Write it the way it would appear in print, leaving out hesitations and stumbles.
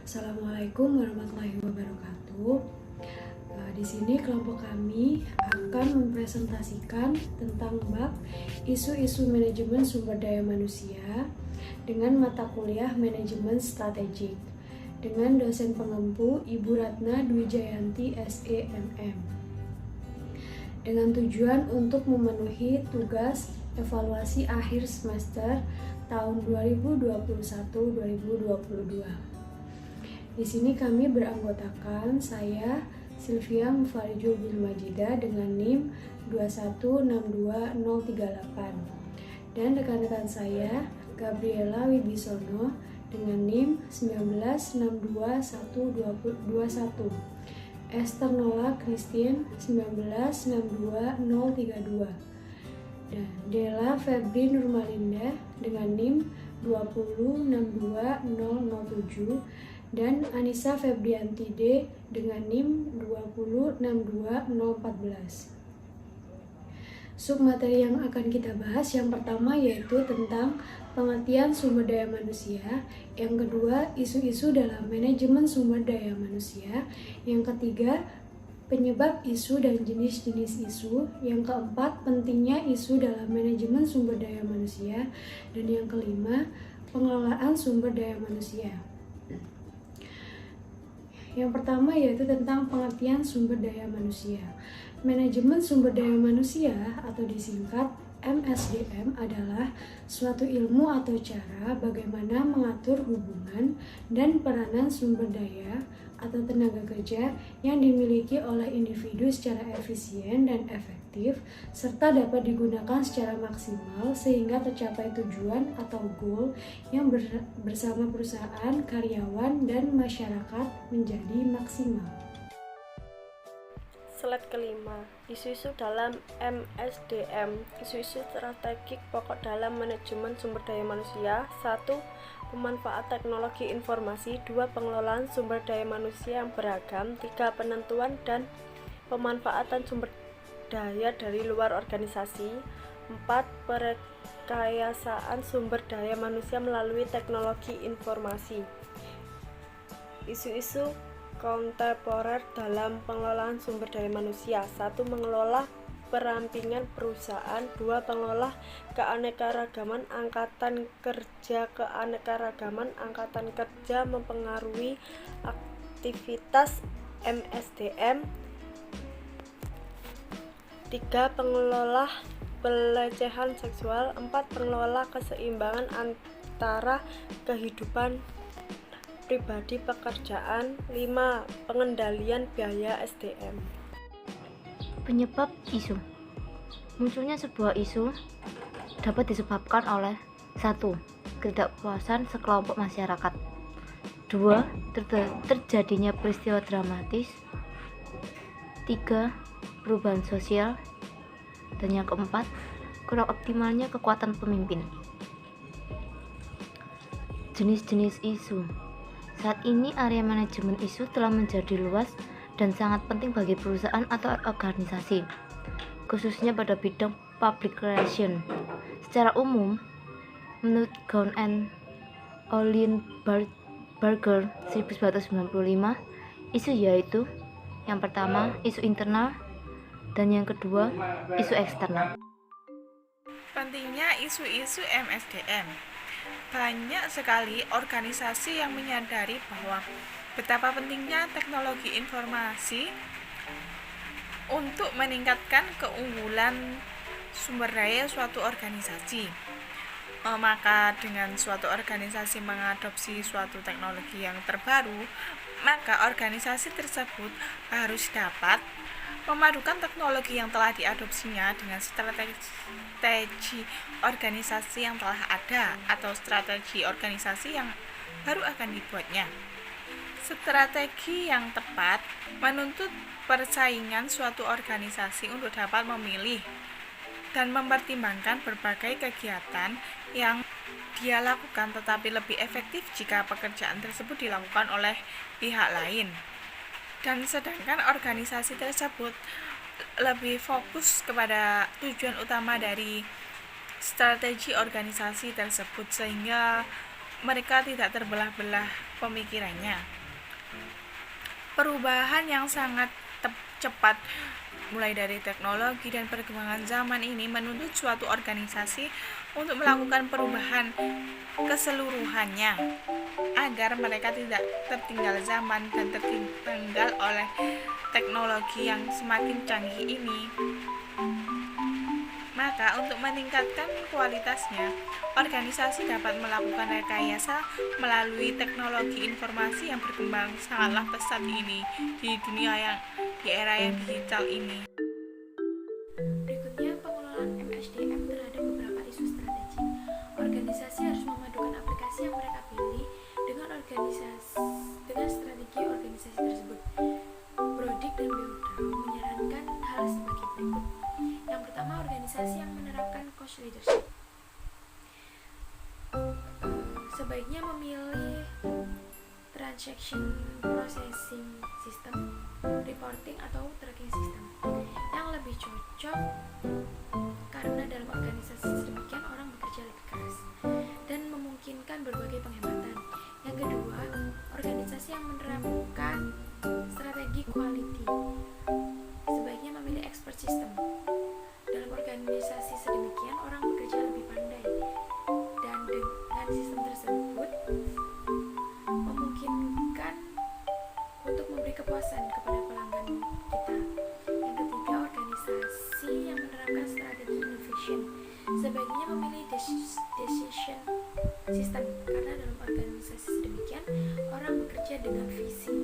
Assalamualaikum warahmatullahi wabarakatuh. Di sini kelompok kami akan mempresentasikan tentang bab isu-isu manajemen sumber daya manusia dengan mata kuliah manajemen strategik dengan dosen pengempu Ibu Ratna Dwi Jayanti SEMM. Dengan tujuan untuk memenuhi tugas evaluasi akhir semester tahun 2021-2022. Di sini kami beranggotakan saya Sylvia Mufarijul bin Majidah dengan NIM 2162038 dan rekan-rekan saya Gabriela Wibisono dengan NIM 1962121, Esther Nola Christine 1962032, dan Della Febri Nurmalinda dengan NIM 2062007 dan Anissa Febrianti D dengan NIM 2062014. Submateri yang akan kita bahas yang pertama yaitu tentang pengertian sumber daya manusia, yang kedua isu-isu dalam manajemen sumber daya manusia, yang ketiga penyebab isu dan jenis-jenis isu, yang keempat pentingnya isu dalam manajemen sumber daya manusia, dan yang kelima pengelolaan sumber daya manusia. Yang pertama yaitu tentang pengertian sumber daya manusia. Manajemen sumber daya manusia atau disingkat MSDM adalah suatu ilmu atau cara bagaimana mengatur hubungan dan peranan sumber daya atau tenaga kerja yang dimiliki oleh individu secara efisien dan efektif serta dapat digunakan secara maksimal sehingga tercapai tujuan atau goal yang bersama perusahaan, karyawan, dan masyarakat menjadi maksimal. Slide kelima, isu-isu dalam MSDM. Isu-isu strategik pokok dalam manajemen sumber daya manusia. 1. Pemanfaat teknologi informasi. 2. Pengelolaan sumber daya manusia yang beragam. 3. Penentuan dan pemanfaatan sumber daya dari luar organisasi. 4. Perekayasaan sumber daya manusia melalui teknologi informasi. Isu-isu kontemporer dalam pengelolaan sumber daya manusia. 1. Mengelola perampingan perusahaan. 2. Pengelola keanekaragaman angkatan kerja. Keanekaragaman angkatan kerja mempengaruhi aktivitas MSDM. 3. Pengelola pelecehan seksual. 4. Pengelola keseimbangan antara kehidupan pribadi pekerjaan. 5. Pengendalian biaya SDM. Penyebab isu. Munculnya sebuah isu dapat disebabkan oleh 1. Ketidakpuasan sekelompok masyarakat. 2. Terjadinya peristiwa dramatis. 3. Perubahan sosial. Dan yang keempat, kurang optimalnya kekuatan pemimpin. Jenis-jenis isu. Saat ini area manajemen isu telah menjadi luas dan sangat penting bagi perusahaan atau organisasi, khususnya pada bidang public relation. Secara umum, menurut Gaun and Ollenberger 1995, isu yaitu yang pertama isu internal dan yang kedua isu eksternal. Pentingnya isu-isu MSDM. Banyak sekali organisasi yang menyadari bahwa betapa pentingnya teknologi informasi untuk meningkatkan keunggulan sumber daya suatu organisasi. Maka dengan suatu organisasi mengadopsi suatu teknologi yang terbaru, maka organisasi tersebut harus dapat memadukan teknologi yang telah diadopsinya dengan strategi organisasi yang telah ada atau strategi organisasi yang baru akan dibuatnya. Strategi yang tepat menuntut persaingan suatu organisasi untuk dapat memilih dan mempertimbangkan berbagai kegiatan yang dia lakukan, tetapi lebih efektif jika pekerjaan tersebut dilakukan oleh pihak lain. Dan sedangkan organisasi tersebut lebih fokus kepada tujuan utama dari strategi organisasi tersebut, sehingga mereka tidak terbelah-belah pemikirannya. Perubahan yang sangat cepat mulai dari teknologi dan perkembangan zaman ini menuntut suatu organisasi untuk melakukan perubahan keseluruhannya agar mereka tidak tertinggal zaman dan tertinggal oleh teknologi yang semakin canggih ini. Maka untuk meningkatkan kualitasnya, organisasi dapat melakukan rekayasa melalui teknologi informasi yang berkembang sangatlah pesat ini di era yang digital ini. Berikutnya, pengelolaan MSDM terhadap beberapa isu strategik. Organisasi harus memadukan aplikasi yang mereka pilih dengan strategi organisasi tersebut. Brodik dan Beutrao menyarankan hal sebagai berikut. Yang pertama, organisasi yang menerapkan cost leadership sebaiknya memilih transaction processing system, reporting atau tracking system yang lebih cocok karena dalam organisasi sedemikian orang bekerja lebih keras dan memungkinkan berbagai penghematan. Yang kedua, organisasi yang menerapkan strategi quality sebaiknya memilih expert system. Dalam organisasi sedemikian orang bekerja lebih pandai dan dengan sistem tersebut memungkinkan untuk memberi kepuasan kepada pelanggan kita. Yang ketiga, organisasi yang menerapkan strategi innovation sebaiknya memilih decision system karena dalam organisasi sedemikian orang bekerja dengan visi